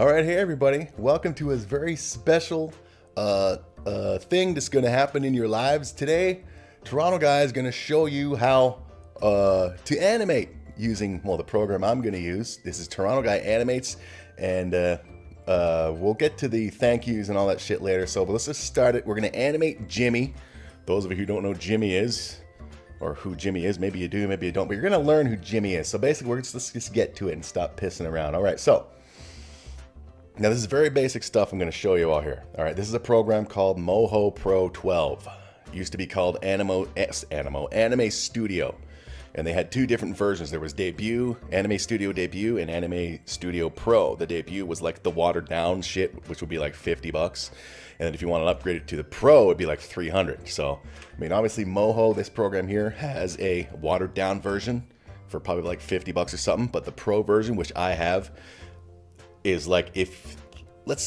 All right, hey everybody. Welcome to a very special thing that's going to happen in your lives today. Toronto Guy is going to show you how to animate using, well, the program I'm going to use. This is Toronto Guy Animates, and we'll get to the thank yous and all that shit later. So but let's just start it. We're going to animate Jimmy. Those of you who don't know Jimmy is, or who Jimmy is, maybe you do, maybe you don't, but you're going to learn who Jimmy is. So basically, let's just get to it and stop pissing around. All right, so now this is very basic stuff I'm going to show you all here. All right, this is a program called Moho Pro 12. It used to be called Anime Studio. And they had two different versions. There was Debut, Anime Studio Debut, and Anime Studio Pro. The Debut was like the watered down shit, which would be like $50. And then if you want to upgrade it to the Pro, it'd be like $300. So, I mean, obviously Moho, this program here, has a watered down version for probably like $50 or something. But the Pro version, which I have, is like, let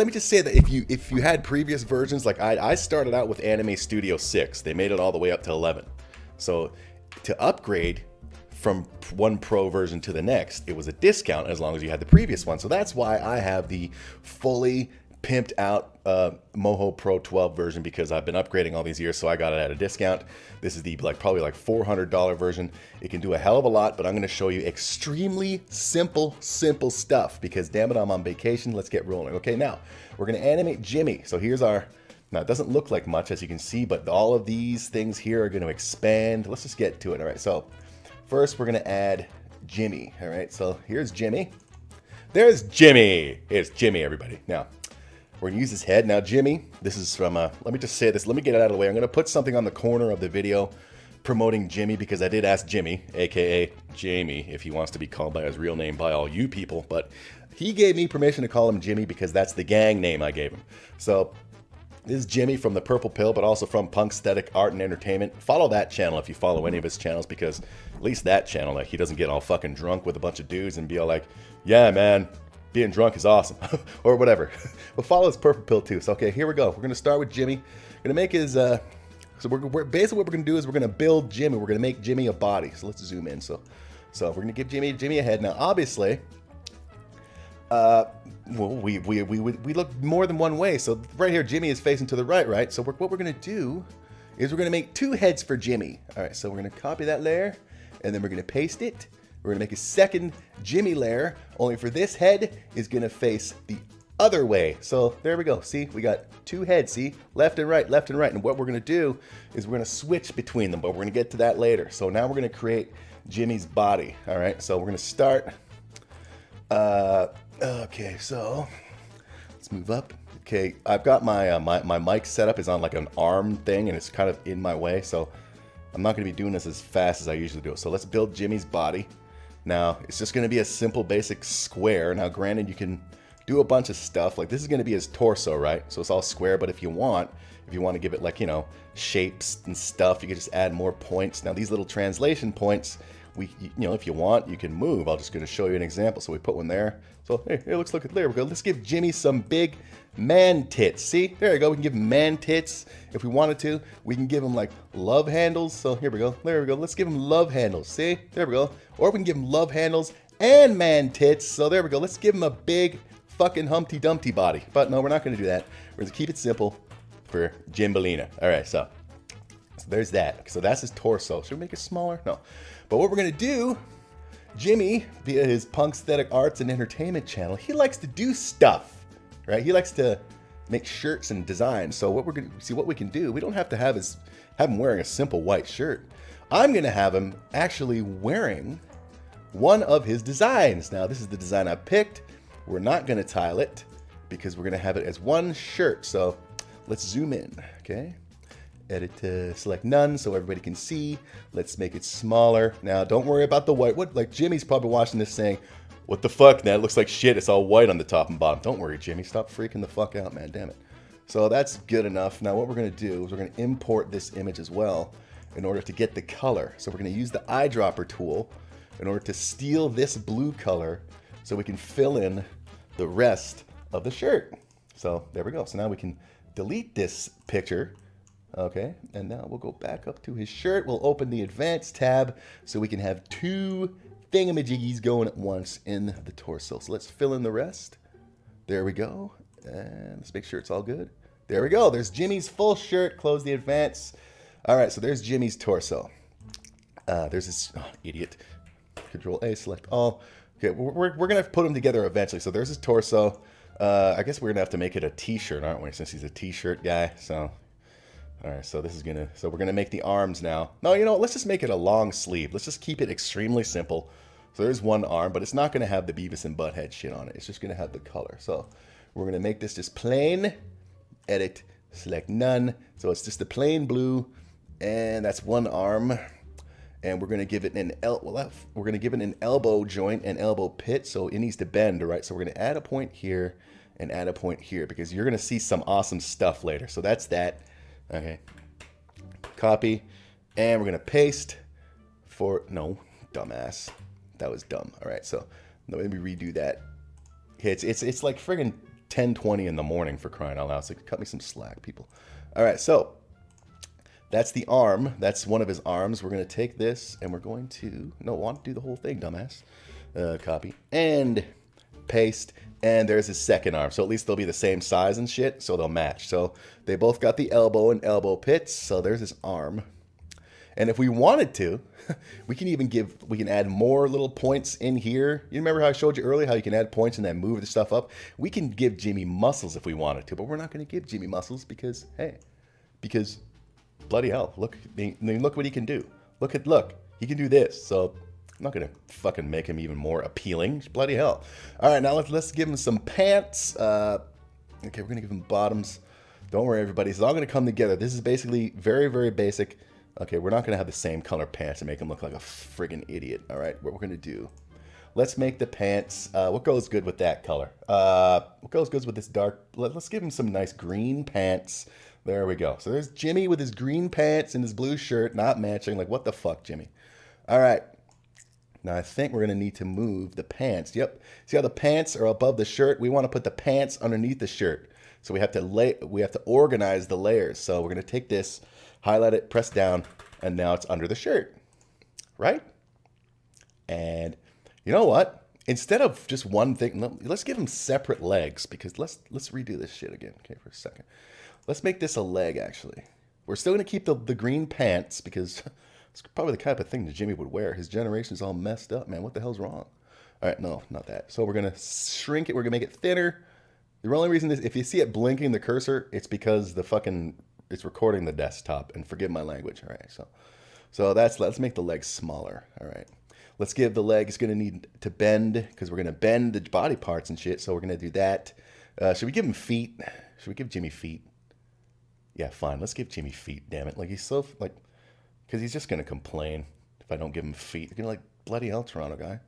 me just say that if you had previous versions, like I started out with Anime Studio 6. They made it all the way up to 11. So to upgrade from one Pro version to the next, it was a discount as long as you had the previous one. So that's why I have the fully pimped out Moho Pro 12 version, because I've been upgrading all these years, so I got it at a discount. This is the probably like $400 version. It can do a hell of a lot, but I'm going to show you extremely simple stuff because damn it, I'm on vacation. Let's get rolling. Okay, now we're going to animate Jimmy. So here's our, now it doesn't look like much as you can see, but all of these things here are going to expand. Let's just get to it. All right, so first we're going to add Jimmy. All right, so here's Jimmy. There's Jimmy. It's Jimmy, everybody. Now we're going to use his head. Now, Jimmy, this is from, let me just say this. Let me get it out of the way. I'm going to put something on the corner of the video promoting Jimmy, because I did ask Jimmy, a.k.a. Jamie, if he wants to be called by his real name by all you people. But he gave me permission to call him Jimmy because that's the gang name I gave him. So this is Jimmy from the Purple Pill, but also from Punksthetic Art and Entertainment. Follow that channel if you follow any of his channels, because at least that channel, like, he doesn't get all fucking drunk with a bunch of dudes and be all like, yeah, man, being drunk is awesome, or whatever. But follow his Purple Pill too. So, okay, here we go. We're going to start with Jimmy. We're going to make his, so we're basically what we're going to do is we're going to build Jimmy. We're going to make Jimmy a body. So let's zoom in. So we're going to give Jimmy a head. Now, obviously, well, we look more than one way. So right here, Jimmy is facing to the right? So what we're going to do is we're going to make two heads for Jimmy. All right, so we're going to copy that layer, and then we're going to paste it. We're going to make a second Jimmy layer, only for this head is going to face the other way. So there we go. See, we got two heads, see? Left and right, left and right. And what we're going to do is we're going to switch between them, but we're going to get to that later. So now we're going to create Jimmy's body. All right, so we're going to start. Okay, so let's move up. Okay, I've got my my mic setup is on like an arm thing, and it's kind of in my way, so I'm not going to be doing this as fast as I usually do. So let's build Jimmy's body. Now, it's just going to be a simple, basic square. Now, granted, you can do a bunch of stuff. Like, this is going to be his torso, right? So it's all square, but if you want to give it, like, you know, shapes and stuff, you can just add more points. Now, these little translation points, you know, if you want, you can move. I'm just going to show you an example. So we put one there. So, hey, let's look at, there we go. Let's give Jimmy some big man tits. See, there we go. We can give him man tits if we wanted to. We can give him like love handles. So here we go. There we go. Let's give him love handles. See, there we go. Or we can give him love handles and man tits. So there we go. Let's give him a big fucking Humpty Dumpty body. But no, we're not going to do that. We're going to keep it simple for Jimbalina. All right, so there's that. So that's his torso. Should we make it smaller? No. But what we're going to do, Jimmy, via his Punksthetic Arts and Entertainment channel, he likes to do stuff, right? He likes to make shirts and designs. So what we're going to see, what we can do, we don't have to have him wearing a simple white shirt. I'm going to have him actually wearing one of his designs. Now, this is the design I picked. We're not going to tile it because we're going to have it as one shirt. So let's zoom in, okay? Edit to select none so everybody can see. Let's make it smaller. Now, don't worry about the white. What, like, Jimmy's probably watching this saying, what the fuck, man? It looks like shit. It's all white on the top and bottom. Don't worry, Jimmy. Stop freaking the fuck out, man. Damn it. So that's good enough. Now, what we're going to do is we're going to import this image as well in order to get the color. So we're going to use the eyedropper tool in order to steal this blue color so we can fill in the rest of the shirt. So there we go. So now we can delete this picture. Okay, and now we'll go back up to his shirt. We'll open the advanced tab so we can have two thingamajiggies going at once in the torso. So let's fill in the rest. There we go. And let's make sure it's all good. There we go. There's Jimmy's full shirt. Close the advance. All right, so there's Jimmy's torso. There's this idiot. Control A, select all. Okay, we're going to put them together eventually. So there's his torso. I guess we're going to have to make it a t-shirt, aren't we? Since he's a t-shirt guy. So, all right, so this is going to... So we're going to make the arms now. No, you know what? Let's just make it a long sleeve. Let's just keep it extremely simple. So there's one arm, but it's not going to have the Beavis and Butthead shit on it. It's just going to have the color. So we're going to make this just plain. Edit, select none. So it's just the plain blue, and that's one arm. And we're going to give it an elbow joint and elbow pit, so it needs to bend, right? So we're going to add a point here and add a point here because you're going to see some awesome stuff later. So that's that. Okay. Copy, and we're going to paste for dumbass. That was dumb. All right, so let me redo that. Okay, it's like friggin' 10:20 in the morning, for crying out loud. So cut me some slack, people. All right, so that's the arm. That's one of his arms. We're going to take this and we're going to... No, I want to do the whole thing, dumbass. Copy and paste. And there's his second arm. So at least they'll be the same size and shit, so they'll match. So they both got the elbow and elbow pits. So there's his arm. And if we wanted to, we can add more little points in here. You remember how I showed you earlier how you can add points and then move the stuff up? We can give Jimmy muscles if we wanted to, but we're not going to give Jimmy muscles because, hey, bloody hell, look what he can do. Look, he can do this. So I'm not going to fucking make him even more appealing. Bloody hell. All right, now let's give him some pants. Okay, we're going to give him bottoms. Don't worry, everybody. It's all going to come together. This is basically very, very basic. Okay, we're not going to have the same color pants and make him look like a friggin' idiot. All right, what we're going to do, let's make the pants, what goes good with that color? What goes good with this dark, let's give him some nice green pants. There we go. So there's Jimmy with his green pants and his blue shirt, not matching. Like, what the fuck, Jimmy? All right. Now, I think we're going to need to move the pants. Yep. See how the pants are above the shirt? We want to put the pants underneath the shirt. So we have to organize the layers. So we're going to take this, highlight it, press down, and now it's under the shirt, right? And you know what? Instead of just one thing, let's give them separate legs because let's redo this shit again. Okay, for a second. Let's make this a leg, actually. We're still going to keep the green pants because it's probably the type of thing that Jimmy would wear. His generation's all messed up, man. What the hell's wrong? All right, no, not that. So we're going to shrink it. We're going to make it thinner. The only reason is if you see it blinking the cursor, it's because it's recording the desktop, and forgive my language. All right, so let's make the legs smaller. All right, let's give the legs going to need to bend because we're going to bend the body parts and shit. So we're going to do that. Should we give him feet? Should we give Jimmy feet? Yeah, fine. Let's give Jimmy feet. Damn it! Like because he's just going to complain if I don't give him feet. You're going to bloody hell, Toronto guy.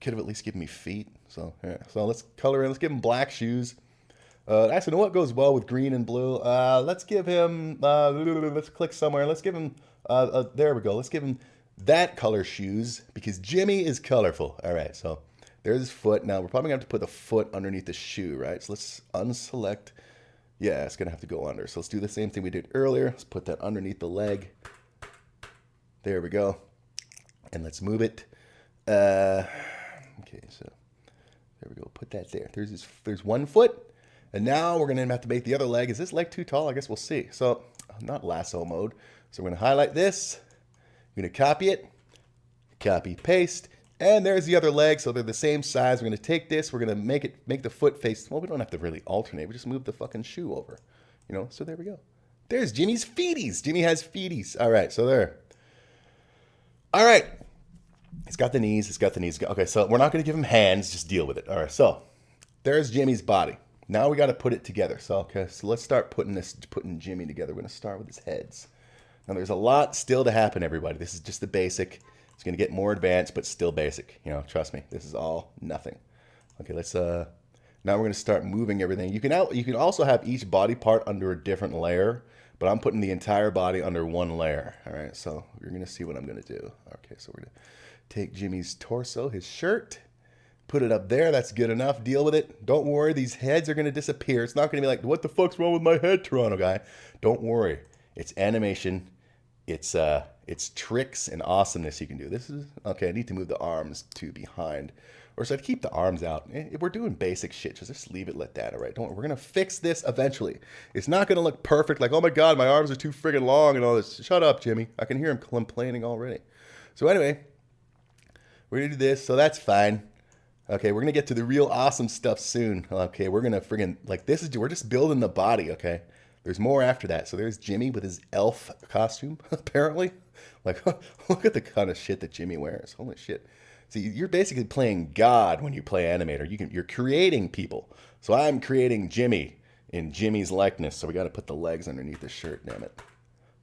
Could have at least given me feet. So yeah. So let's color in. Let's give him black shoes. Actually, you know what goes well with green and blue? Let's give him, let's click somewhere. Let's give him, there we go. Let's give him that color shoes because Jimmy is colorful. All right, so there's his foot. Now, we're probably going to have to put the foot underneath the shoe, right? So let's unselect. Yeah, it's going to have to go under. So let's do the same thing we did earlier. Let's put that underneath the leg. There we go. And let's move it. Okay, so there we go. Put that there. There's one foot. And now we're going to have to make the other leg. Is this leg too tall? I guess we'll see. So, not lasso mode. So we're going to highlight this. We're going to copy it. Copy, paste. And there's the other leg. So they're the same size. We're going to take this. We're going to make the foot face. Well, we don't have to really alternate. We just move the fucking shoe over. You know, so there we go. There's Jimmy's feeties. Jimmy has feeties. All right, so there. All right. It's got the knees. It's got the knees. Okay, so we're not going to give him hands. Just deal with it. All right, so there's Jimmy's body. Now we got to put it together. So, okay, so let's start putting Jimmy together. We're going to start with his heads. Now, there's a lot still to happen, everybody. This is just the basic. It's going to get more advanced, but still basic. You know, trust me. This is all nothing. Okay, let's, now we're going to start moving everything. You can also have each body part under a different layer, but I'm putting the entire body under one layer. All right, so you're going to see what I'm going to do. Okay, so we're going to take Jimmy's torso, his shirt, put it up there. That's good enough. Deal with it. Don't worry. These heads are going to disappear. It's not going to be like, what the fuck's wrong with my head, Toronto guy? Don't worry. It's animation. It's tricks and awesomeness you can do. This is, okay, I need to move the arms to behind. Or should I keep the arms out? We're doing basic shit. Just leave it like that, all right? Don't worry. We're going to fix this eventually. It's not going to look perfect. Like, oh my God, my arms are too friggin' long and all this. Shut up, Jimmy. I can hear him complaining already. So anyway, we're going to do this. So that's fine. Okay, we're going to get to the real awesome stuff soon. Okay, we're going to friggin', like, we're just building the body, okay? There's more after that. So there's Jimmy with his elf costume, apparently. Like, look at the kind of shit that Jimmy wears. Holy shit. See, you're basically playing God when you play Animator. You're creating people. So I'm creating Jimmy in Jimmy's likeness. So we got to put the legs underneath the shirt, damn it.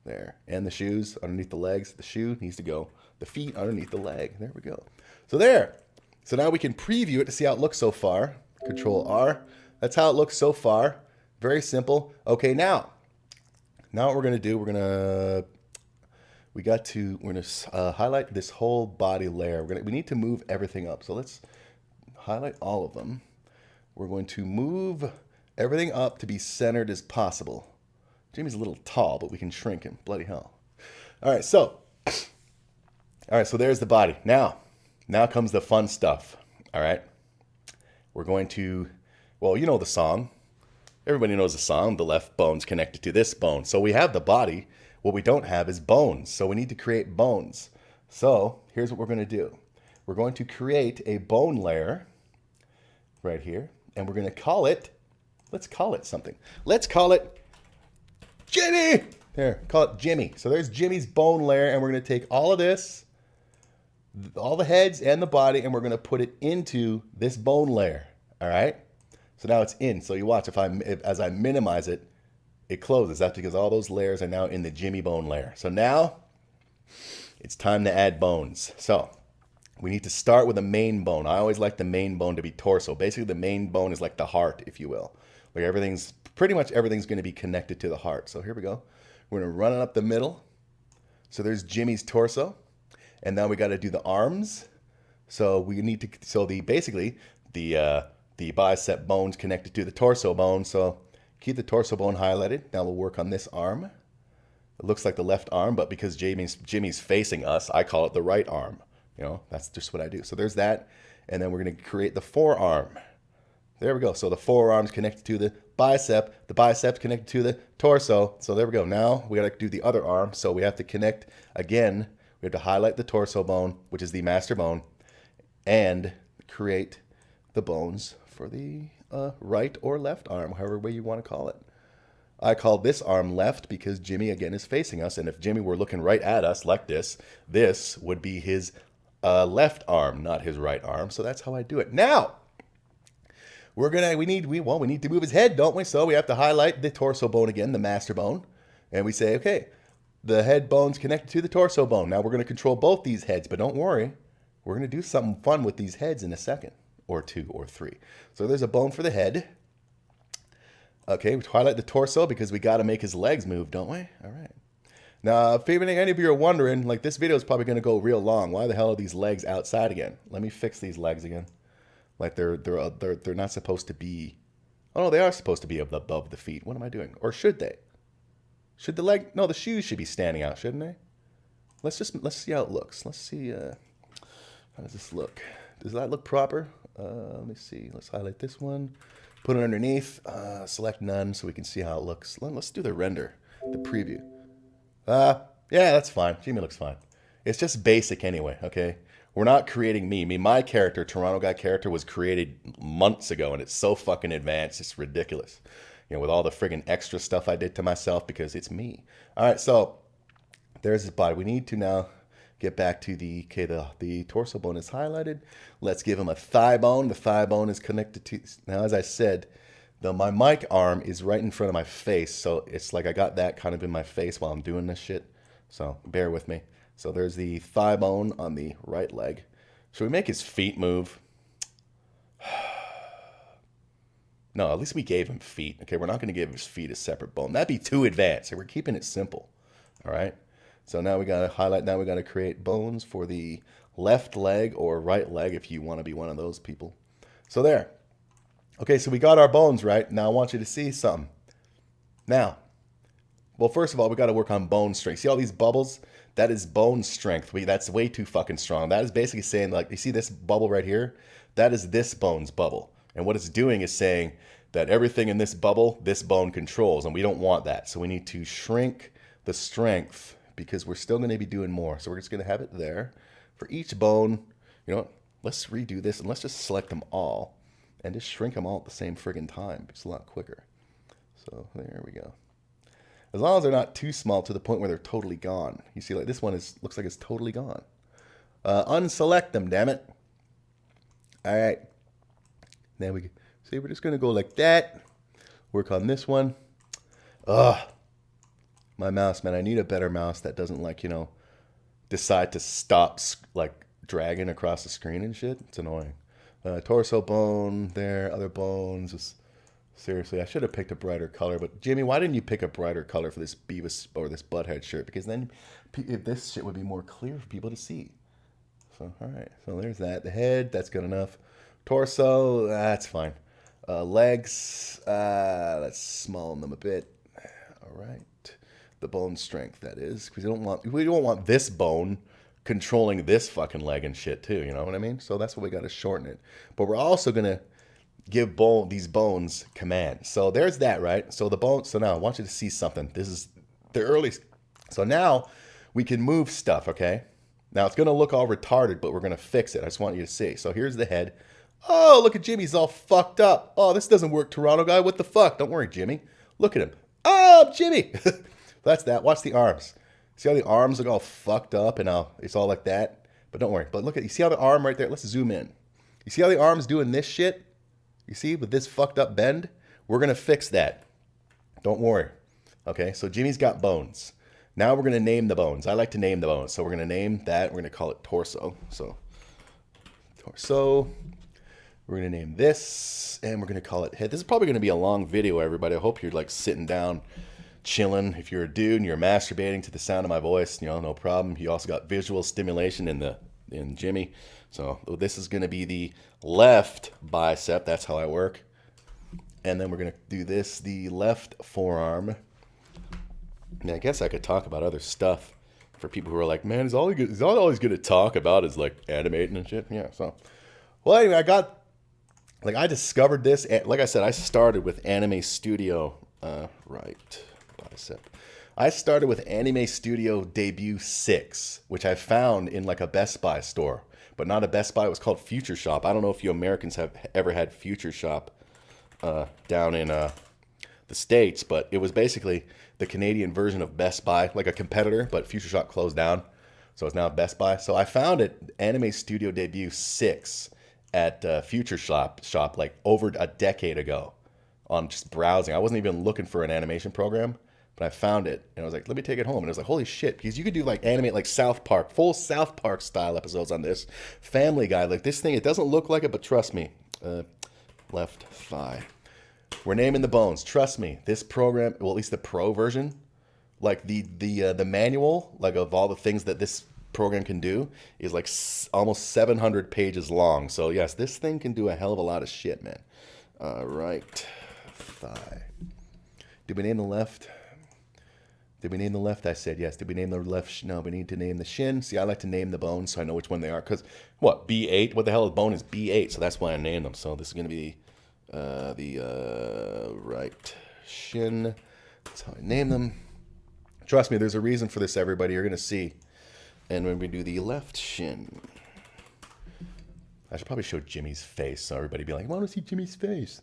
There. And the shoes underneath the legs. The shoe needs to go. The feet underneath the leg. There we go. So there. So now we can preview it to see how it looks so far. Control R. That's how it looks so far. Very simple. Okay, now what we're going to do, we're going to highlight this whole body layer. We need to move everything up. So let's highlight all of them. We're going to move everything up to be centered as possible. Jimmy's a little tall, but we can shrink him. Bloody hell. All right, so there's the body. Now comes the fun stuff. All right. We're going to, well, you know the song. Everybody knows the song. The left bone's connected to this bone. So we have the body. What we don't have is bones. So we need to create bones. So here's what we're going to do. We're going to create a bone layer right here. And we're going to call it, let's call it something. Let's call it Jimmy. There, call it Jimmy. So there's Jimmy's bone layer. And we're going to take all of this, all the heads and the body, and we're going to put it into this bone layer. All right. So now it's in. So you watch, as I minimize it, it closes. That's because all those layers are now in the Jimmy bone layer. So now it's time to add bones. So we need to start with a main bone. I always like the main bone to be torso. Basically, the main bone is like the heart, if you will. Like pretty much everything's going to be connected to the heart. So here we go. We're going to run it up the middle. So there's Jimmy's torso. And now we got to do the arms. So we need to, basically the bicep bone's connected to the torso bone. So keep the torso bone highlighted. Now we'll work on this arm. It looks like the left arm, but because Jimmy's facing us, I call it the right arm. You know, that's just what I do. So there's that. And then we're going to create the forearm. There we go. So the forearm's connected to the bicep. The bicep's connected to the torso. So there we go. Now we got to do the other arm. So we have to connect again. We have to highlight the torso bone, which is the master bone, and create the bones for the right or left arm, however way you want to call it. I call this arm left because Jimmy, again, is facing us. And if Jimmy were looking right at us like this, this would be his left arm, not his right arm. So that's how I do it. Now, we need to move his head, don't we? So we have to highlight the torso bone again, the master bone. And we say, okay, the head bone's connected to the torso bone. Now we're going to control both these heads, but don't worry. We're going to do something fun with these heads in a second, or two, or three. So there's a bone for the head. Okay, we highlight the torso because we got to make his legs move, don't we? All right. Now, if any of you are wondering, like, this video is probably going to go real long. Why the hell are these legs outside again? Let me fix these legs again. Like they're not supposed to be. Oh no, they are supposed to be above the feet. What am I doing? Or should they? Should the leg? No, the shoes should be standing out, shouldn't they? Let's see how it looks. Let's see. How does this look? Does that look proper? Let me see. Let's highlight this one. Put it underneath. Select none so we can see how it looks. Let's do the render, the preview. Yeah, that's fine. Jimmy looks fine. It's just basic anyway, okay? We're not creating me. My character, Toronto Guy character, was created months ago, and it's so fucking advanced. It's ridiculous. You know, with all the friggin' extra stuff I did to myself because it's me. All right, so there's his body. We need to now get back to the torso bone is highlighted. Let's give him a thigh bone. The thigh bone is connected to, now as I said, my mic arm is right in front of my face, so it's like I got that kind of in my face while I'm doing this shit. So bear with me. So there's the thigh bone on the right leg. Should we make his feet move? No, at least we gave him feet. Okay, we're not going to give his feet a separate bone. That'd be too advanced. We're keeping it simple. All right. So now we got to highlight. Now we got to create bones for the left leg or right leg if you want to be one of those people. So there. Okay, so we got our bones right. Now I want you to see something. Now, well, first of all, we got to work on bone strength. See all these bubbles? That is bone strength. That's way too fucking strong. That is basically saying, like, you see this bubble right here? that is this bone's bubble. And what it's doing is saying that everything in this bubble, this bone controls, and we don't want that. So we need to shrink the strength because we're still going to be doing more. So we're just going to have it there. For each bone, you know what? Let's redo this and let's just select them all and just shrink them all at the same friggin' time. It's a lot quicker. So there we go. As long as they're not too small to the point where they're totally gone. You see, like this one looks like it's totally gone. Unselect them, damn it. All right. Now we see, we're just going to go like that. Work on this one. Ugh. My mouse, man. I need a better mouse that doesn't, like, you know, decide to stop, like, dragging across the screen and shit. It's annoying. Torso bone there. Other bones. Just, seriously, I should have picked a brighter color. But, Jimmy, why didn't you pick a brighter color for this Beavis or this Butthead shirt? Because then this shit would be more clear for people to see. So, all right. So, there's that. The head, that's good enough. Torso, that's fine. Legs, let's smallen them a bit. All right. The bone strength, that is. Because we don't want this bone controlling this fucking leg and shit too, you know what I mean? So that's what we got to shorten it. But we're also going to give these bones commands. So there's that, right? So the bone, so now I want you to see something. This is the early, so now we can move stuff, okay? Now it's going to look all retarded, but we're going to fix it. I just want you to see. So here's the head. Oh, look at Jimmy. He's all fucked up. Oh, this doesn't work, Toronto guy. What the fuck? Don't worry, Jimmy. Look at him. Oh, Jimmy. That's that. Watch the arms. See how the arms look all fucked up and how it's all like that? But don't worry. But look at, you see how the arm right there? Let's zoom in. You see how the arm's doing this shit? You see with this fucked up bend? We're going to fix that. Don't worry. Okay, so Jimmy's got bones. Now we're going to name the bones. I like to name the bones. So we're going to name that. We're going to call it torso. So torso. We're going to name this, and we're going to call it head. This is probably going to be a long video, everybody. I hope you're, like, sitting down, chilling. If you're a dude and you're masturbating to the sound of my voice, you know, no problem. You also got visual stimulation in Jimmy. So this is going to be the left bicep. That's how I work. And then we're going to do this, the left forearm. Now, I guess I could talk about other stuff for people who are like, man, is all he's going to talk about is, like, animating and shit. Yeah, so. Well, anyway, I discovered this. Like I said, I started with Anime Studio, right bicep. I started with Anime Studio Debut 6, which I found in like a Best Buy store, but not a Best Buy. It was called Future Shop. I don't know if you Americans have ever had Future Shop down in the States, but it was basically the Canadian version of Best Buy, like a competitor, but Future Shop closed down. So it's now Best Buy. So I found it, Anime Studio Debut 6, at Future Shop like over a decade ago on just browsing. I wasn't even looking for an animation program, but I found it and I was like, let me take it home. And I was like, holy shit, because you could do like animate like South Park, full South Park style episodes on this. Family Guy, like this thing, it doesn't look like it, but trust me. Left thigh. We're naming the bones. Trust me, this program, well, at least the pro version, like the manual, like of all the things that this program can do is like almost 700 pages long. So yes, this thing can do a hell of a lot of shit, man. Right thigh. Did we name the left? Did we name the left? I said yes. Did we name the left? No, we need to name the shin. See, I like to name the bones so I know which one they are. Because what, B8? What the hell is bone is B8? So that's why I named them. So this is going to be the right shin. That's how I name them. Trust me, there's a reason for this, everybody. You're going to see. And when we do the left shin, I should probably show Jimmy's face so everybody be like, I want to see Jimmy's face.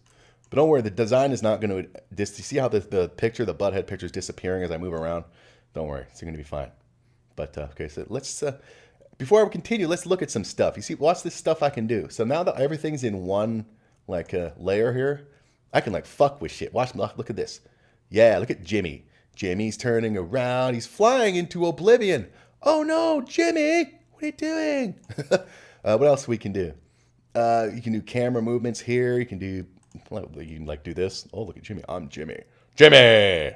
But don't worry, the design is not going to, you see how the picture, the butthead picture is disappearing as I move around? Don't worry, it's going to be fine. But, okay, so let's, before I continue, let's look at some stuff. You see, watch this stuff I can do. So now that everything's in one, like, layer here, I can, like, fuck with shit. Watch, look at this. Yeah, look at Jimmy. Jimmy's turning around. He's flying into oblivion. Oh no, Jimmy, what are you doing? What else we can do? You can do camera movements here. You can do, well, you can like do this. Oh, look at Jimmy. I'm Jimmy. Jimmy.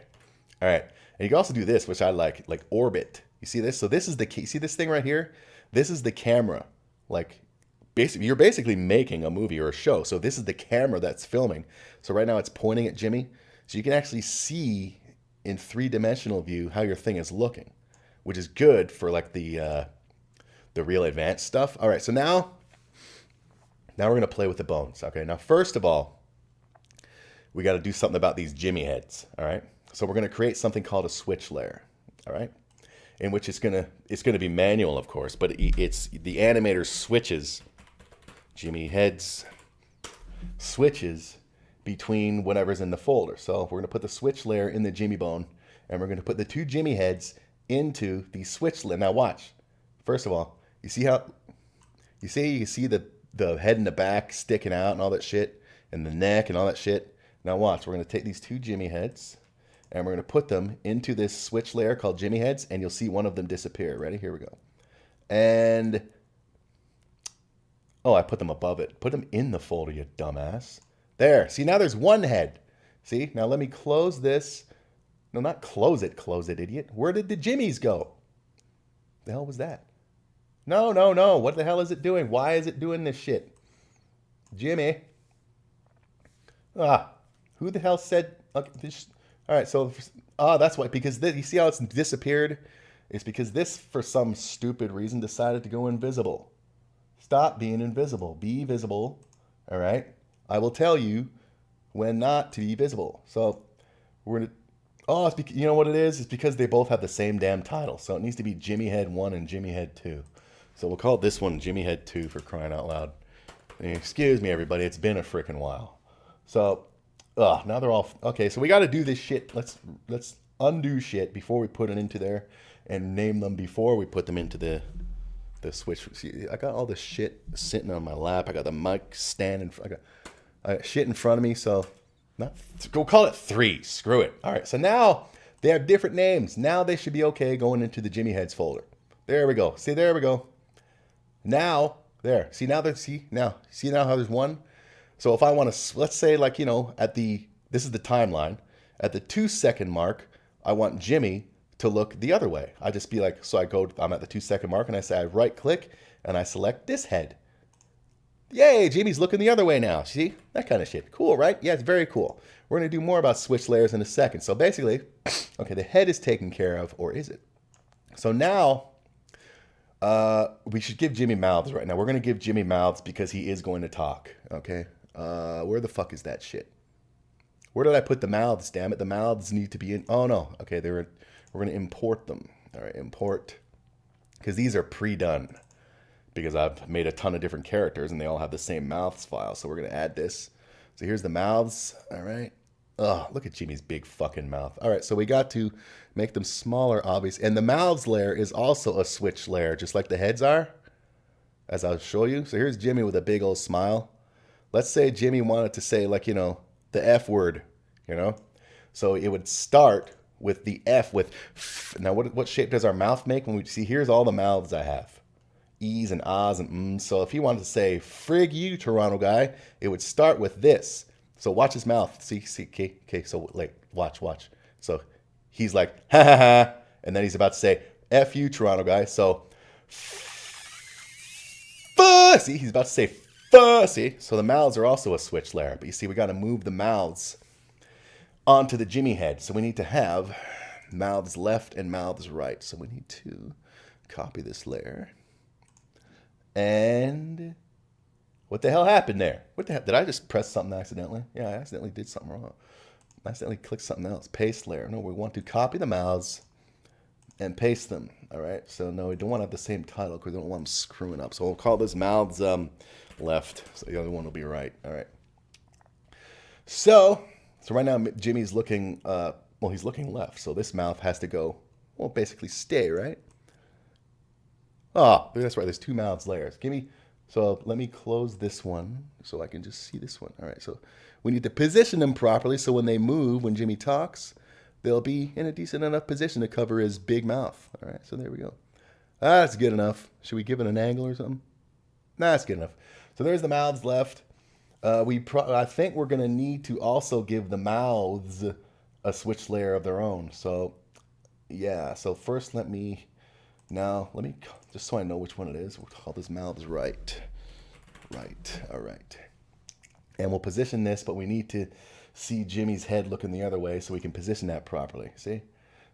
All right. And you can also do this, which I like orbit. You see this? So this is the key. See this thing right here? This is the camera. Like, basically, you're basically making a movie or a show. So this is the camera that's filming. So right now it's pointing at Jimmy. So you can actually see in three-dimensional view how your thing is looking, which is good for like the real advanced stuff. All right, so now Now we're going to play with the bones. Okay, now first of all, we got to do something about these Jimmy heads. All right, so we're going to create something called a switch layer. All right, in which it's gonna be manual, of course, but it's the animator switches Jimmy heads switches between whatever's in the folder. So we're gonna put the switch layer in the Jimmy bone, and we're gonna put the two Jimmy heads into the switch layer. Now watch. First of all, you see how you see the head and the back sticking out and all that shit, and the neck and all that shit. Now watch. We're gonna take these two Jimmy heads, and we're going to put them into this switch layer called Jimmy heads, and you'll see one of them disappear. Ready? Here we go. And, oh, I put them above it. Put them in the folder, you dumbass. There. See, now there's one head. See? Now let me close this. No, not close it, idiot. Where did the Jimmies go? The hell was that? No, no, no. What the hell is it doing? Why is it doing this shit? Jimmy. Ah, who the hell said... Okay, this... All right, so that's why, because this, you see how it's disappeared? It's because this, for some stupid reason, decided to go invisible. Stop being invisible. Be visible, all right? I will tell you when not to be visible. So we're going to, it's because, you know what it is? It's because they both have the same damn title. So it needs to be Jimmy Head 1 and Jimmy Head 2. So we'll call this one Jimmy Head 2 for crying out loud. Excuse me, everybody. It's been a freaking while. So... now they're all okay. So we got to do this shit. Let's undo shit before we put it into there, and name them before we put them into the switch. See, I got all this shit sitting on my lap. I got the mic stand I got shit in front of me. So go call it 3. Screw it. All right. So now they have different names. Now they should be okay going into the Jimmy Heads folder. There we go. See, there we go. Now there. See now how there's one. So if I want to, let's say, like, you know, this is the timeline. At the 2-second mark, I want Jimmy to look the other way. I just be like, so I'm at the 2-second mark, and I say, I right click, and I select this head. Yay, Jimmy's looking the other way now. See? That kind of shit. Cool, right? Yeah, it's very cool. We're going to do more about switch layers in a second. So basically, okay, the head is taken care of, or is it? So now, we should give Jimmy mouths right now. We're going to give Jimmy mouths because he is going to talk, okay? Where the fuck is that shit? Where did I put the mouths? Damn it, the mouths need to be in. Oh no, okay, we're gonna import them. All right, import, because these are pre-done. Because I've made a ton of different characters and they all have the same mouths file. So we're gonna add this. So here's the mouths. All right. Oh, look at Jimmy's big fucking mouth. All right, so we got to make them smaller, obvious, and the mouths layer is also a switch layer, just like the heads are, as I'll show you. So here's Jimmy with a big old smile. Let's say Jimmy wanted to say, like, you know, the F word, you know? So it would start with the F with F. Now, what shape does our mouth make? When we see, here's all the mouths I have. E's and A's and M's. So if he wanted to say, frig you, Toronto guy, it would start with this. So watch his mouth. See, okay, so like, watch. So he's like, ha ha ha. And then he's about to say, F you, Toronto guy. So, see, he's about to say, see, so the mouths are also a switch layer, but you see we got to move the mouths onto the Jimmy head. So we need to have mouths left and mouths right. So we need to copy this layer. And what the hell happened there? What the hell? Did I just press something accidentally? Yeah, I accidentally did something wrong. I accidentally clicked something else. Paste layer. No, we want to copy the mouths and paste them. All right. So no, we don't want to have the same title because we don't want them screwing up. So we'll call this mouths left. So the other one will be right. All right. So right now Jimmy's looking, well, he's looking left. So this mouth has to go, well, basically stay, right? Oh, that's right. There's 2 mouths layers. So let me close this one so I can just see this one. All right. So we need to position them properly so when they move, when Jimmy talks, they'll be in a decent enough position to cover his big mouth. All right. So there we go. That's good enough. Should we give it an angle or something? Nah, that's good enough. So there's the mouths left. I think we're going to need to also give the mouths a switch layer of their own. So, yeah. So first let me, just so I know which one it is, we'll call this mouths right. Right. All right. And we'll position this, but we need to see Jimmy's head looking the other way so we can position that properly. See?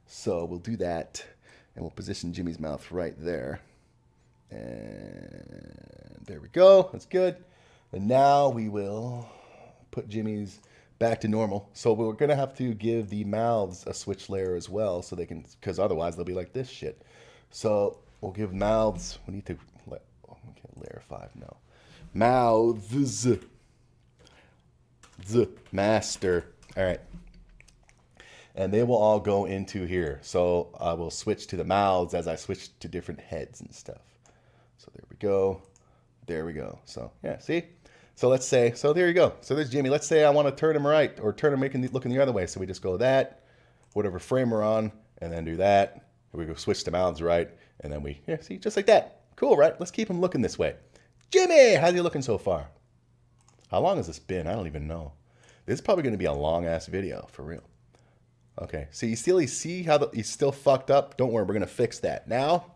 So we'll do that, and we'll position Jimmy's mouth right there. And there we go. That's good. And now we will put Jimmy's back to normal. So we're going to have to give the mouths a switch layer as well, so they can, because otherwise they'll be like this shit. So we'll give mouths, we need to, okay, layer 5, no. Mouths, master. All right. And they will all go into here. So I will switch to the mouths as I switch to different heads and stuff. So there we go. There we go. So yeah, see? So let's say, so there you go. So there's Jimmy. Let's say I want to turn him right or turn him looking the other way. So we just go that, whatever frame we're on, and then do that. We go switch the mouths right. And then we, yeah, see, just like that. Cool, right? Let's keep him looking this way. Jimmy, how's he looking so far? How long has this been? I don't even know. This is probably going to be a long-ass video, for real. Okay, so you still see how he's still fucked up? Don't worry, we're going to fix that. Now,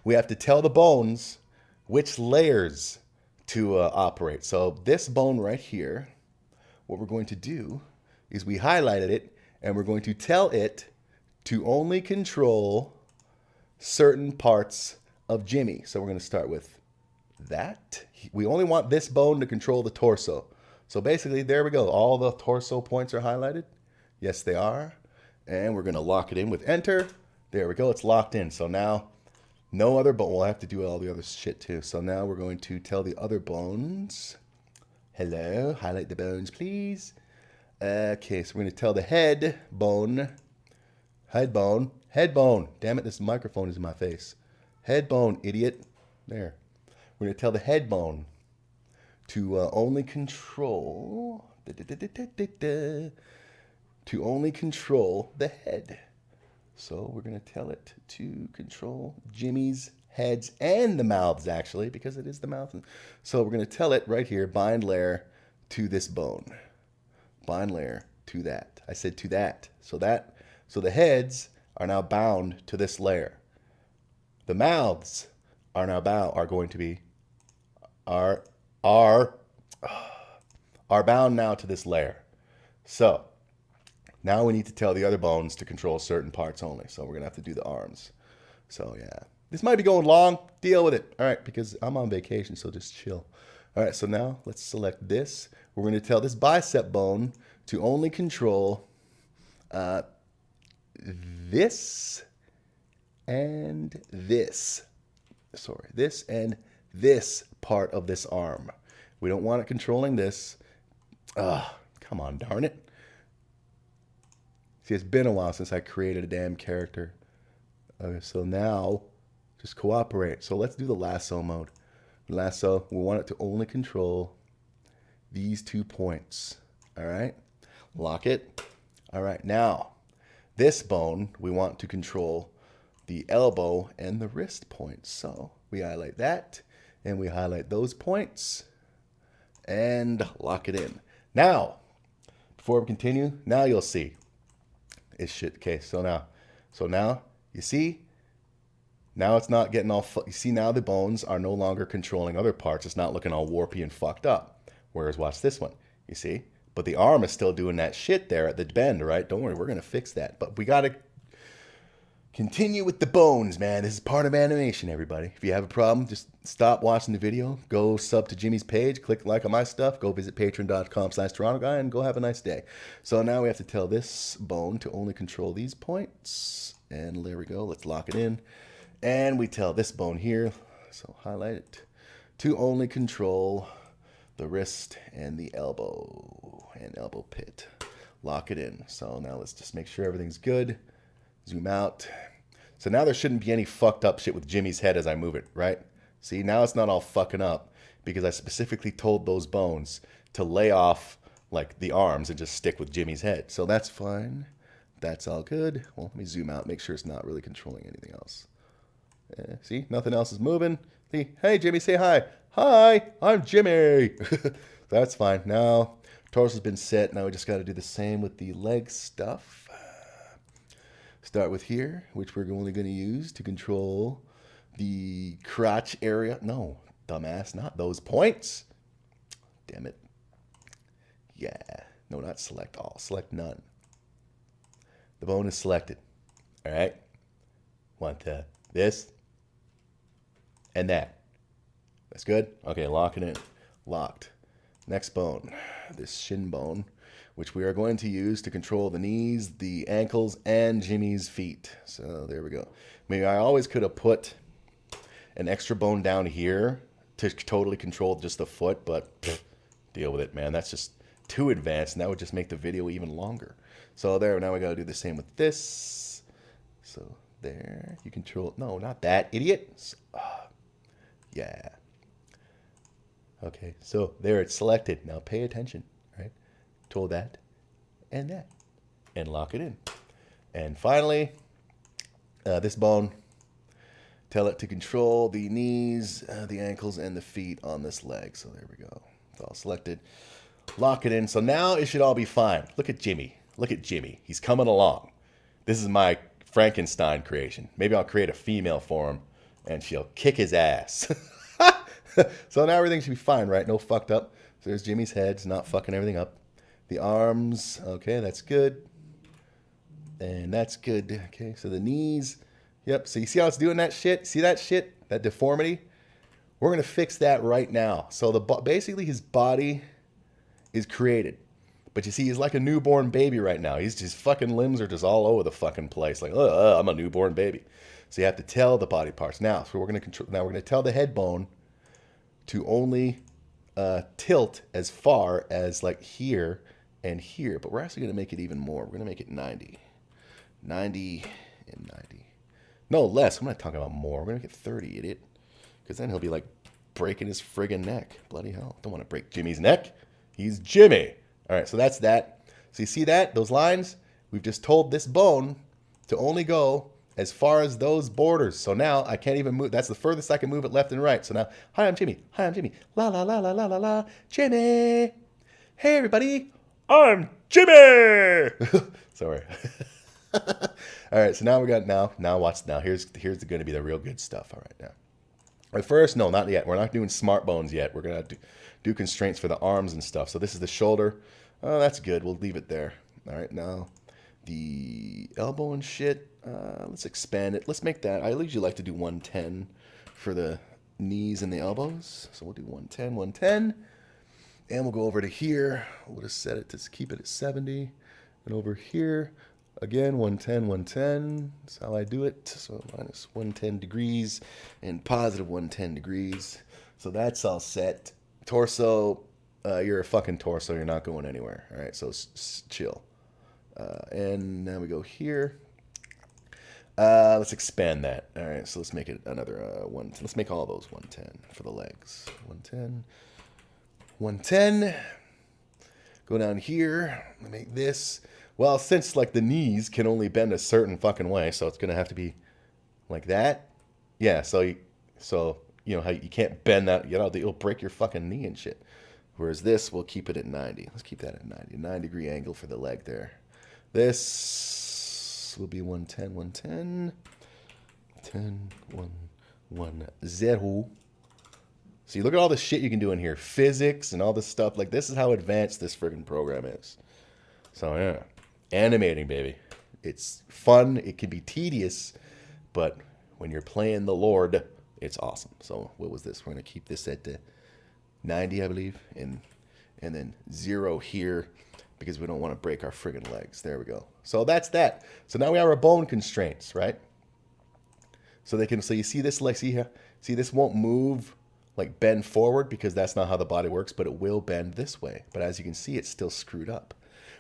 we have to tell the bones which layers to operate. So this bone right here, what we're going to do is we highlighted it, and we're going to tell it to only control certain parts of Jimmy. So we're going to start with that. We only want this bone to control the torso. So basically, there we go. All the torso points are highlighted. Yes, they are. And we're going to lock it in with enter. There we go. It's locked in. So now, no other bone. We'll have to do all the other shit too. So now we're going to tell the other bones. Hello. Highlight the bones, please. Okay, so we're going to tell the head bone. Head bone. Head bone. Damn it, this microphone is in my face. Head bone, idiot. There. We're going to tell the head bone to only control... to only control the head. So we're going to tell it to control Jimmy's heads and the mouths, actually, because it is the mouth. So we're going to tell it right here, bind layer to this bone. Bind layer to that. I said to that. So the heads are now bound to this layer. The mouths are now going to be are bound now to this layer. So now we need to tell the other bones to control certain parts only. So we're going to have to do the arms. So yeah, this might be going long. Deal with it. All right, because I'm on vacation, so just chill. All right, so now let's select this. We're going to tell this bicep bone to only control this and this. Sorry, this and this part of this arm. We don't want it controlling this. Come on, darn it. See, it's been a while since I created a damn character. Okay, so now, just cooperate. So let's do the lasso mode. Lasso, we want it to only control these 2 points. All right? Lock it. All right, now, this bone, we want to control the elbow and the wrist points. So we highlight that, and we highlight those points, and lock it in. Now, before we continue, now you'll see. It's shit. Okay, so now, you see, now it's not getting all, you see now the bones are no longer controlling other parts. It's not looking all warpy and fucked up. Whereas watch this one, you see? But the arm is still doing that shit there at the bend, right? Don't worry, we're going to fix that. But we got to continue with the bones, man. This is part of animation, everybody. If you have a problem, just stop watching the video. Go sub to Jimmy's page. Click like on my stuff. Go visit patreon.com/TorontoGuy and go have a nice day. So now we have to tell this bone to only control these points. And there we go. Let's lock it in. And we tell this bone here, so highlight it, to only control the wrist and the elbow and elbow pit. Lock it in. So now let's just make sure everything's good. Zoom out. So now there shouldn't be any fucked up shit with Jimmy's head as I move it, right? See, now it's not all fucking up because I specifically told those bones to lay off like the arms and just stick with Jimmy's head. So that's fine. That's all good. Well, let me zoom out, make sure it's not really controlling anything else. See, nothing else is moving. See, hey, Jimmy, say hi. Hi, I'm Jimmy. That's fine. Now, torso's been set. Now we just got to do the same with the leg stuff. Start with here, which we're only going to use to control the crotch area. No, dumbass, not those points. Damn it. Yeah. No, not select all. Select none. The bone is selected. All right. Want this and that. That's good. Okay, lock it in. Locked. Next bone, this shin bone, which we are going to use to control the knees, the ankles, and Jimmy's feet. So there we go. Maybe I always could have put an extra bone down here to totally control just the foot, but pff, deal with it, man. That's just too advanced, and that would just make the video even longer. So there, now we got to do the same with this. So there, you control, no, not that, idiot. Yeah. Okay, so there it's selected. Now pay attention, right? Control that, and lock it in. And finally, this bone, tell it to control the knees, the ankles, and the feet on this leg. So there we go. It's all selected. Lock it in. So now it should all be fine. Look at Jimmy. Look at Jimmy. He's coming along. This is my Frankenstein creation. Maybe I'll create a female for him, and she'll kick his ass. So now everything should be fine, right? No fucked up. So there's Jimmy's head. It's not fucking everything up. The arms. Okay, that's good. And that's good. Okay, so the knees. Yep, so you see how it's doing that shit? See that shit? That deformity? We're going to fix that right now. So basically his body is created. But you see, he's like a newborn baby right now. His fucking limbs are just all over the fucking place. Like, I'm a newborn baby. So you have to tell the body parts. Now, so we're going to control. Now we're going to tell the head bone to only tilt as far as like here and here. But we're actually going to make it even more. We're going to make it 90. 90 and 90. No, less. I'm not talking about more. We're going to make it 30, idiot. Because then he'll be like breaking his friggin' neck. Bloody hell. Don't want to break Jimmy's neck. He's Jimmy. All right, so that's that. So you see that? Those lines? We've just told this bone to only go as far as those borders. So now I can't even move. That's the furthest I can move it left and right. So now, hi, I'm Jimmy. Hi, I'm Jimmy. La, la, la, la, la, la, la. Jimmy. Hey, everybody. I'm Jimmy. Sorry. All right, so now we got, now watch, now here's going to be the real good stuff. All right, now. At first, no, not yet. We're not doing smart bones yet. We're going to do constraints for the arms and stuff. So this is the shoulder. Oh, that's good. We'll leave it there. All right, now the elbow and shit. Let's expand it. Let's make that. I usually like to do 110 for the knees and the elbows. So we'll do 110, 110. And we'll go over to here. We'll just set it to keep it at 70. And over here, again, 110, 110. That's how I do it. So minus 110 degrees and positive 110 degrees. So that's all set. Torso, you're a fucking torso. You're not going anywhere. All right, so chill. And now we go here. Let's expand that. All right, so let's make it another one. Let's make all those 110 for the legs. 110. 110. Go down here. Make this. Well, since like the knees can only bend a certain fucking way, so it's gonna have to be like that. Yeah. So you know how you can't bend that. You know, it'll break your fucking knee and shit. Whereas this, we'll keep it at 90. Let's keep that at 90. 9-degree angle for the leg there. This will be 110, 110. 10, 1, 1, 0. See, look at all the shit you can do in here. Physics and all this stuff. Like, this is how advanced this friggin' program is. So, yeah. Animating, baby. It's fun. It can be tedious. But when you're playing the Lord, it's awesome. So, what was this? We're going to keep this at 90, I believe. And then 0 here. Because we don't want to break our friggin' legs. There we go. So, that's that. So, now we have our bone constraints, right? So, you see this, like, see here? See, this won't move, like, bend forward, because that's not how the body works, but it will bend this way. But as you can see, it's still screwed up.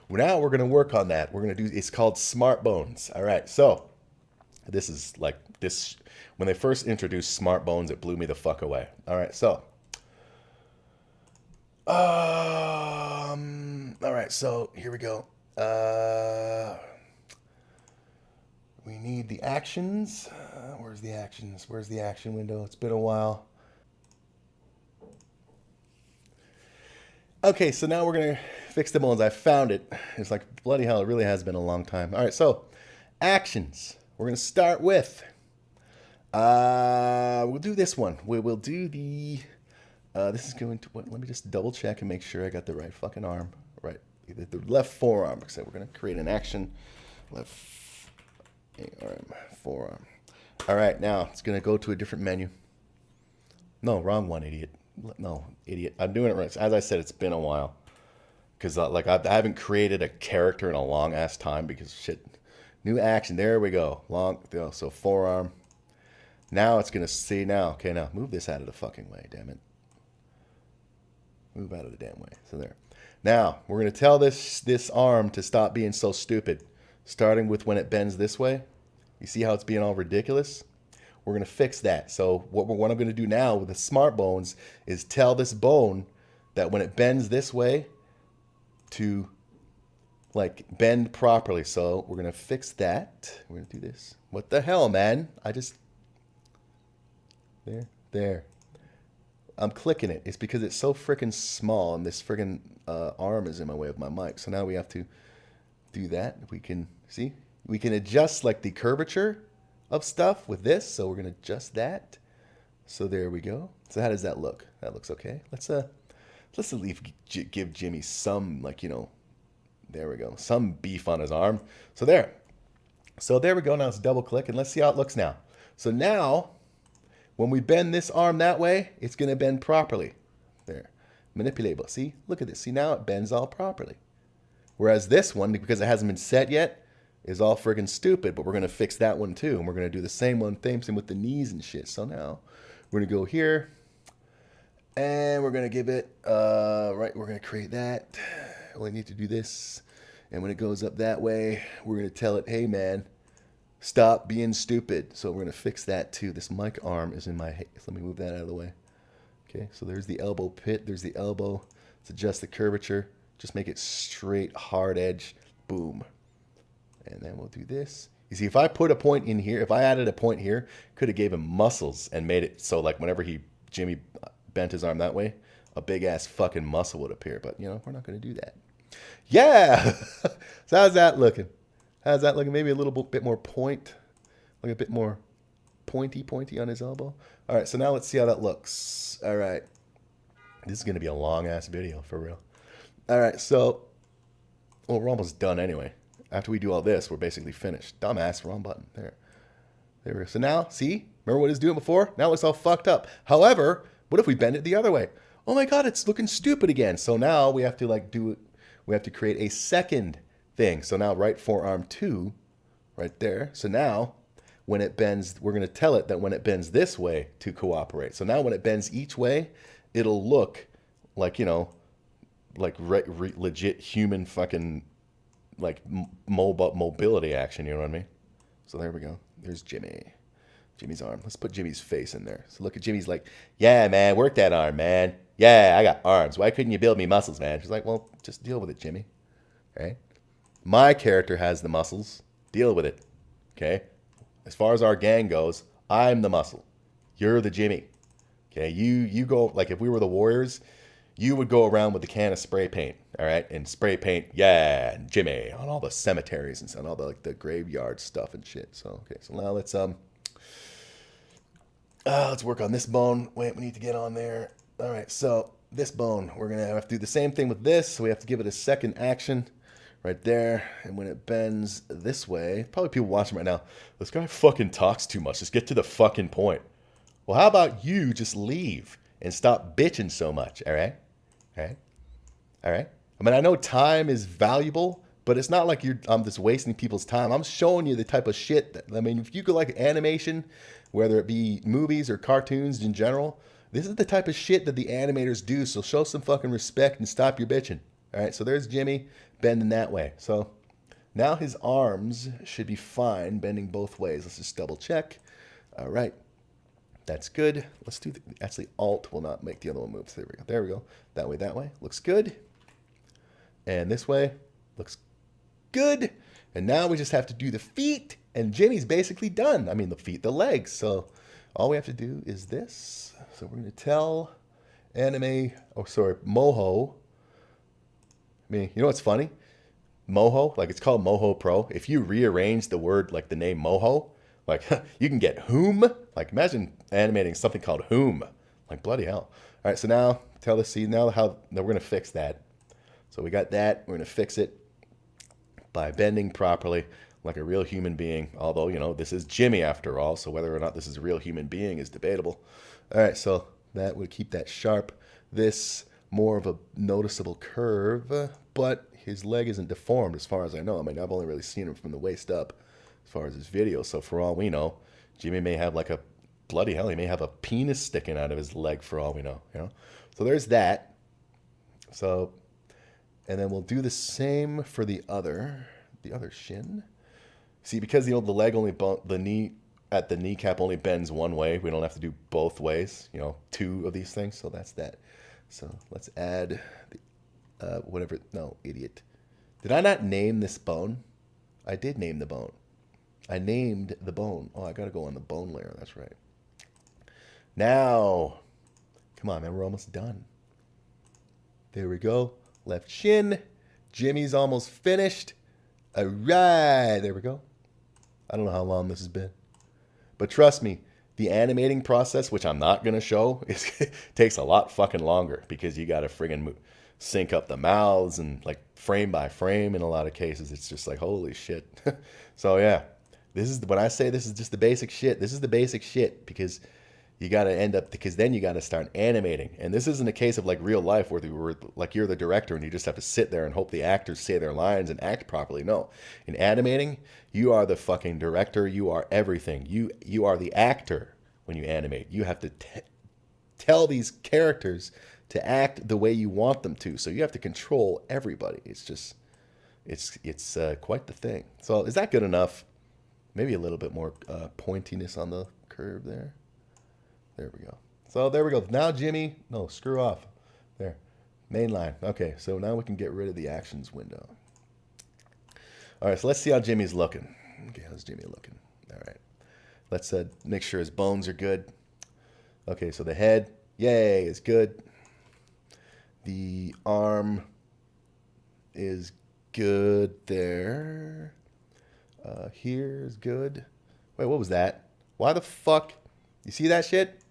Now we're going to work on that. We're going to do, it's called smart bones. All right, so this is like this. When they first introduced smart bones, it blew me the fuck away. All right, so. All right, so here we go. We need the actions. Where's the actions? Where's the action window? It's been a while. Okay, so now we're going to fix the bones. I found it. It's like, bloody hell, it really has been a long time. All right, so actions. We're going to start with, we'll do this one. We will do the, this is going to, what, let me just double check and make sure I got the right fucking arm. Right, the left forearm. So we're going to create an action. Left arm, forearm. All right, now it's going to go to a different menu. No, wrong one, idiot. No, idiot. I'm doing it right. As I said, it's been a while. Because like I haven't created a character in a long ass time because shit. New action. There we go. Long. So forearm. Now it's going to see now. Okay, now move this out of the fucking way. Damn it. Move out of the damn way. So there. Now we're going to tell this arm to stop being so stupid. Starting with when it bends this way. You see how it's being all ridiculous? We're going to fix that. So what I'm going to do now with the smart bones is tell this bone that when it bends this way to like bend properly. So we're going to fix that. We're going to do this. What the hell, man? There. I'm clicking it. It's because it's so freaking small and this freaking arm is in my way of my mic. So now we have to do that. We can see, we can adjust like the curvature of stuff with this. So we're going to adjust that. So there we go. So how does that look? That looks okay. Let's at least give Jimmy some, like, you know, there we go. Some beef on his arm. So there. So there we go. Now let's double click and let's see how it looks now. So now when we bend this arm that way, it's going to bend properly. There. Manipulable. See? Look at this. See, now it bends all properly. Whereas this one, because it hasn't been set yet, is all friggin' stupid, but we're going to fix that one too. And we're going to do the same thing with the knees and shit. So now we're going to go here and we're going to give it, right, we're going to create that. We need to do this. And when it goes up that way, we're going to tell it, hey man, stop being stupid. So we're going to fix that too. This mic arm is in my head. Let me move that out of the way. Okay, so there's the elbow pit. There's the elbow. Let's adjust the curvature. Just make it straight, hard edge. Boom. And then we'll do this. You see, if I put a point in here, if I added a point here, could have gave him muscles and made it so like whenever Jimmy bent his arm that way, a big ass fucking muscle would appear. But, you know, we're not going to do that. Yeah! So how's that looking? How's that looking? Maybe a little bit more point. Like a bit more pointy on his elbow. All right, so now let's see how that looks. All right. This is going to be a long-ass video, for real. All right, so, well, we're almost done anyway. After we do all this, we're basically finished. Dumbass, wrong button. There we go. So now, see? Remember what it was doing before? Now it's all fucked up. However, what if we bend it the other way? Oh my God, it's looking stupid again. So now we have to like do it. We have to create a second thing. So now right forearm 2, right there. So now when it bends, we're going to tell it that when it bends this way to cooperate. So now when it bends each way, it'll look like, you know, like legit human fucking like mobility action, you know what I mean? So there we go. There's Jimmy's arm. Let's put Jimmy's face in there. So look at Jimmy's like, yeah, man, work that arm, man. Yeah, I got arms. Why couldn't you build me muscles, man? She's like, well, just deal with it, Jimmy. Okay? My character has the muscles. Deal with it. Okay? As far as our gang goes, I'm the muscle. You're the Jimmy. Okay? You go, like if we were the Warriors, you would go around with a can of spray paint, all right? And spray paint, yeah, Jimmy, on all the cemeteries and all the like the graveyard stuff and shit. So, okay, so now let's work on this bone. Wait, we need to get on there. All right, so this bone, we're going to have to do the same thing with this. So we have to give it a second action right there. And when it bends this way, probably people watching right now, this guy fucking talks too much. Just get to the fucking point. Well, how about you just leave and stop bitching so much, all right? All right? All right? I mean, I know time is valuable, but it's not like I'm just wasting people's time. I'm showing you the type of shit that, I mean, if you could like animation, whether it be movies or cartoons in general, this is the type of shit that the animators do. So show some fucking respect and stop your bitching. All right, so there's Jimmy bending that way. So now his arms should be fine, bending both ways. Let's just double check. All right. That's good. Let's do actually Alt will not make the other one move. So there we go. There we go. That way. Looks good. And this way looks good. And now we just have to do the feet. And Jimmy's basically done. I mean, the feet, the legs. So all we have to do is this. So we're going to tell Moho. I mean, you know what's funny? Moho, like it's called Moho Pro. If you rearrange the word, like the name Moho, like you can get whom. Like imagine animating something called whom. Like bloody hell. All right, so now tell the scene now we're going to fix that. So we got that. We're going to fix it by bending properly like a real human being. Although, you know, this is Jimmy after all. So whether or not this is a real human being is debatable. All right, so That would keep that sharp. This more of a noticeable curve, but his leg isn't deformed as far as I know. I mean, I've only really seen him from the waist up as far as his video. So for all we know, Jimmy may have like a, bloody hell, he may have a penis sticking out of his leg for all we know, you know? So there's that. So, and then we'll do the same for the other shin. See, because the leg only, the knee at the kneecap only bends one way, we don't have to do both ways, you know, two of these things. So that's that. So let's add the, whatever, no, idiot. Did I not name this bone? I did name the bone. I named the bone. Oh, I got to go on the bone layer. That's right. Now, come on, man, we're almost done. There we go. Left shin. Jimmy's almost finished. All right, there we go. I don't know how long this has been. But trust me, the animating process, which I'm not going to show, takes a lot fucking longer because you got to friggin' sync up the mouths and like frame by frame in a lot of cases. It's just like, holy shit. So yeah, this is, when I say this is just the basic shit, this is the basic shit because you got to end up, because then you got to start animating. And this isn't a case of like real life where like you're the director and you just have to sit there and hope the actors say their lines and act properly. No, in animating, you are the fucking director. You are everything. You are the actor when you animate. You have to tell these characters to act the way you want them to. So you have to control everybody. It's just, it's quite the thing. So is that good enough? Maybe a little bit more pointiness on the curve there. There we go. So there we go. Now Jimmy, no, screw off. There, main line. Okay, so now we can get rid of the actions window. All right, so let's see how Jimmy's looking. Okay, how's Jimmy looking? All right, let's make sure his bones are good. Okay, so the head, yay, is good. The arm is good there. Here is good. Wait, what was that? Why the fuck? You see that shit?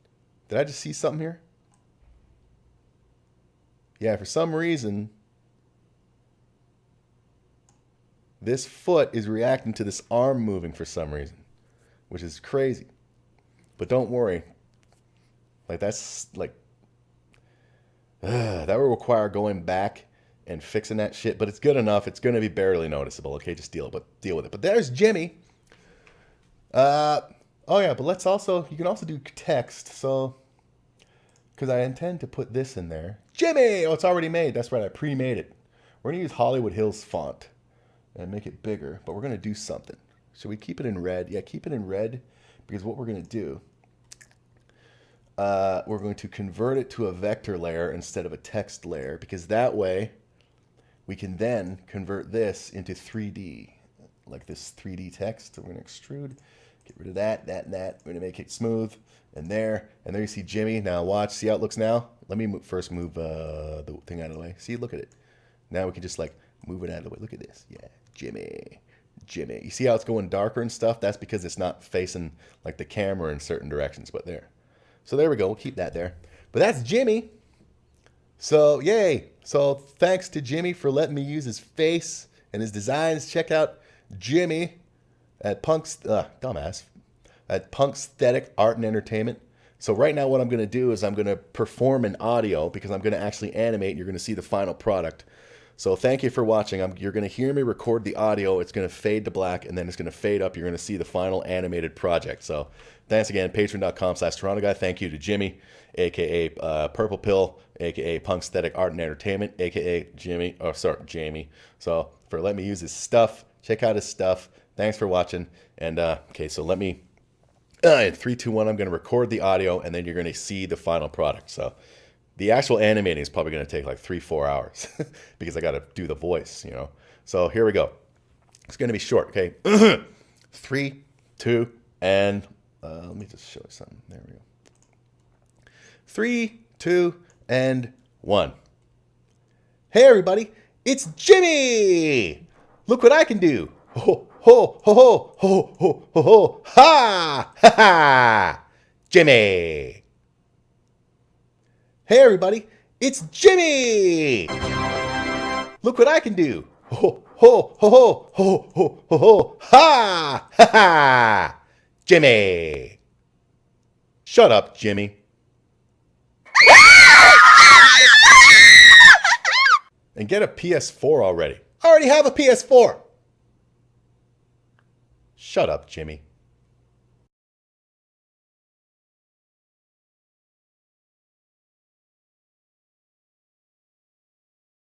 Did I just see something here? Yeah, for some reason, this foot is reacting to this arm moving for some reason, which is crazy. But don't worry. Like, that's like, that will require going back and fixing that shit, but it's good enough. It's going to be barely noticeable. Okay, just deal with it. But there's Jimmy. Oh yeah, but let's also, you can also do text. So, because I intend to put this in there. Jimmy! Oh, it's already made. That's right, I pre-made it. We're going to use Hollywood Hills font and make it bigger, but we're going to do something. Should we keep it in red? Yeah, keep it in red, because what we're going to do, we're going to convert it to a vector layer instead of a text layer, because that way we can then convert this into 3D, like this 3D text. So we're going to extrude. Get rid of that, and that. We're going to make it smooth. And there you see Jimmy. Now watch, see how it looks now? Let me first move the thing out of the way. See, look at it. Now we can just like move it out of the way. Look at this. Yeah, Jimmy. You see how it's going darker and stuff? That's because it's not facing like the camera in certain directions, but there. So there we go. We'll keep that there. But that's Jimmy. So yay. So thanks to Jimmy for letting me use his face and his designs. Check out Jimmy at Punksthetic Art and Entertainment. So right now what I'm going to do is I'm going to perform an audio because I'm going to actually animate and you're going to see the final product. So thank you for watching. You're going to hear me record the audio. It's going to fade to black and then it's going to fade up. You're going to see the final animated project. So thanks again. Patreon.com/TorontoGuy. Thank you to Jimmy, a.k.a. Purple Pill, a.k.a. Punksthetic Art and Entertainment, a.k.a. Jamie. So for letting me use his stuff. Check out his stuff. Thanks for watching. And okay, so let me, in 3, 2, 1, I'm going to record the audio, and then you're going to see the final product. So the actual animating is probably going to take like 3-4 hours because I got to do the voice, you know. So here we go. It's going to be short, okay? 3, 2, and let me just show you something. There we go. 3, 2, and 1. Hey, everybody. It's Jimmy. Look what I can do. Ho, ho, ho, ho, ho, ho, ho, ho, ha, ha, ha, Jimmy. Hey, everybody, it's Jimmy. Look what I can do. Ho, ho, ho, ho, ho, ho, ho, ho, ha, ha, ha, Jimmy. Shut up, Jimmy. And get a PS4 already. I already have a PS4. Shut up, Jimmy.